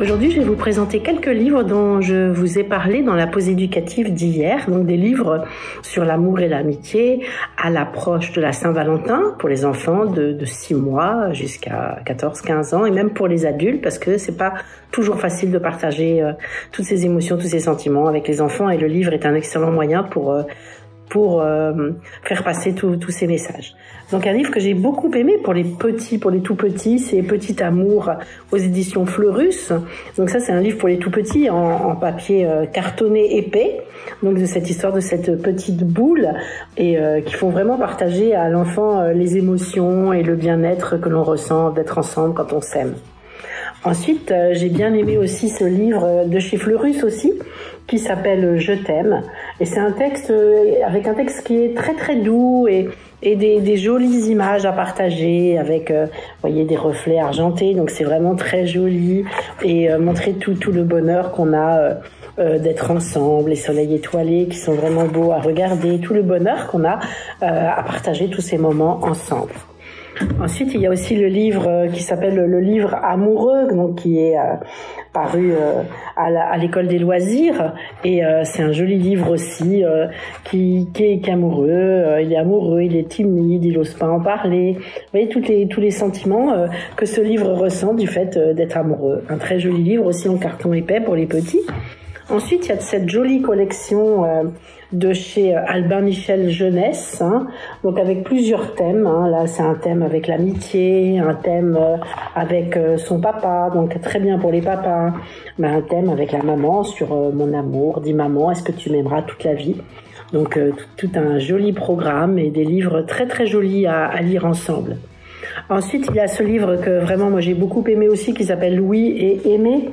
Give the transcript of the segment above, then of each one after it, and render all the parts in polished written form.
Aujourd'hui, je vais vous présenter quelques livres dont je vous ai parlé dans la pause éducative d'hier. Donc des livres sur l'amour et l'amitié à l'approche de la Saint-Valentin pour les enfants de 6 mois jusqu'à 14-15 ans et même pour les adultes parce que c'est pas toujours facile de partager toutes ces émotions, tous ces sentiments avec les enfants et le livre est un excellent moyen pour faire passer tous ces messages. Donc un livre que j'ai beaucoup aimé pour les petits, pour les tout petits, c'est Petit Amour aux éditions Fleurus. Donc ça c'est un livre pour les tout petits en papier cartonné épais. Donc de cette histoire de cette petite boule et qui font vraiment partager à l'enfant les émotions et le bien-être que l'on ressent d'être ensemble quand on s'aime. Ensuite, j'ai bien aimé aussi ce livre de chez Fleurus aussi, qui s'appelle Je t'aime. Et c'est un texte avec un texte qui est très très doux et des jolies images à partager avec, voyez, des reflets argentés. Donc c'est vraiment très joli et montrer tout le bonheur qu'on a d'être ensemble, les soleils étoilés qui sont vraiment beaux à regarder, tout le bonheur qu'on a à partager tous ces moments ensemble. Ensuite, il y a aussi le livre qui s'appelle le livre amoureux, donc qui est paru à l'école des loisirs et c'est un joli livre aussi qui est amoureux. Il est amoureux, il est timide, il n'ose pas en parler. Vous voyez tous les sentiments que ce livre ressent du fait d'être amoureux. Un très joli livre aussi en carton épais pour les petits. Ensuite, il y a cette jolie collection de chez Albin Michel Jeunesse, donc avec plusieurs thèmes. Là, c'est un thème avec l'amitié, un thème avec son papa, donc très bien pour les papas. Mais un thème avec la maman sur mon amour. Dis maman, est-ce que tu m'aimeras toute la vie? Donc tout un joli programme et des livres très très jolis à lire ensemble. Ensuite, il y a ce livre que vraiment moi j'ai beaucoup aimé aussi qui s'appelle Louis et Aimé.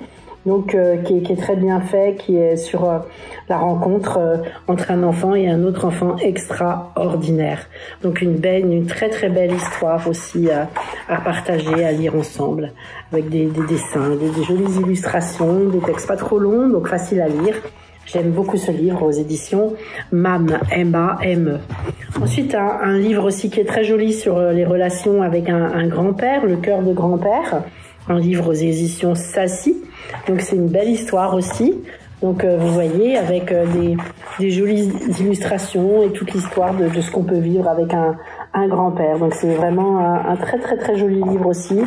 Donc qui est très bien fait, qui est sur la rencontre entre un enfant et un autre enfant extraordinaire. Donc une très très belle histoire aussi à partager, à lire ensemble, avec des dessins, des jolies illustrations, des textes pas trop longs, donc faciles à lire. J'aime beaucoup ce livre aux éditions MAME, M-A-M-E. Ensuite, un livre aussi qui est très joli sur les relations avec un grand-père, Le cœur de grand-père, un livre aux éditions Sassy. Donc c'est une belle histoire aussi. Donc vous voyez avec des jolies illustrations et toute l'histoire de ce qu'on peut vivre avec un grand-père. Donc c'est vraiment un très très très joli livre aussi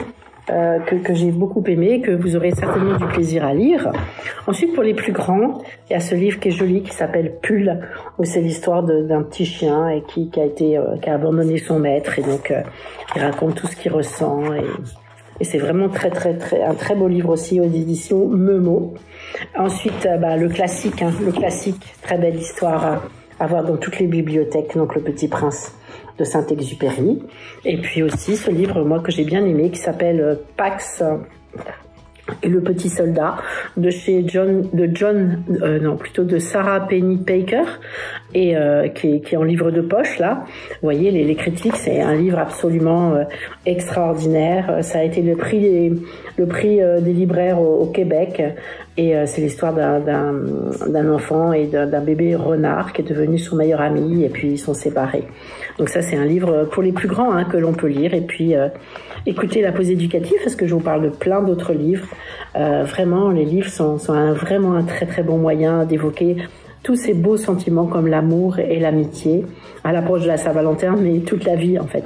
que j'ai beaucoup aimé, que vous aurez certainement du plaisir à lire. Ensuite pour les plus grands, il y a ce livre qui est joli qui s'appelle Pull, où c'est l'histoire d'un petit chien et qui a abandonné son maître et donc il raconte tout ce qu'il ressent et c'est vraiment un très beau livre aussi aux éditions Memo. Ensuite, le classique, très belle histoire à voir dans toutes les bibliothèques, donc Le Petit Prince de Saint-Exupéry. Et puis aussi ce livre, moi, que j'ai bien aimé, qui s'appelle Pax et le petit soldat de chez de Sarah Pennypacker et qui est en livre de poche là. Vous voyez les critiques, c'est un livre absolument extraordinaire. Ça a été le prix des libraires au Québec et c'est l'histoire d'un enfant et d'un bébé renard qui est devenu son meilleur ami et puis ils sont séparés. Donc ça c'est un livre pour les plus grands que l'on peut lire et puis écoutez la pause éducative parce que je vous parle de plein d'autres livres. Vraiment, les livres sont vraiment un très très bon moyen d'évoquer tous ces beaux sentiments comme l'amour et l'amitié à l'approche de la Saint-Valentin, mais toute la vie en fait.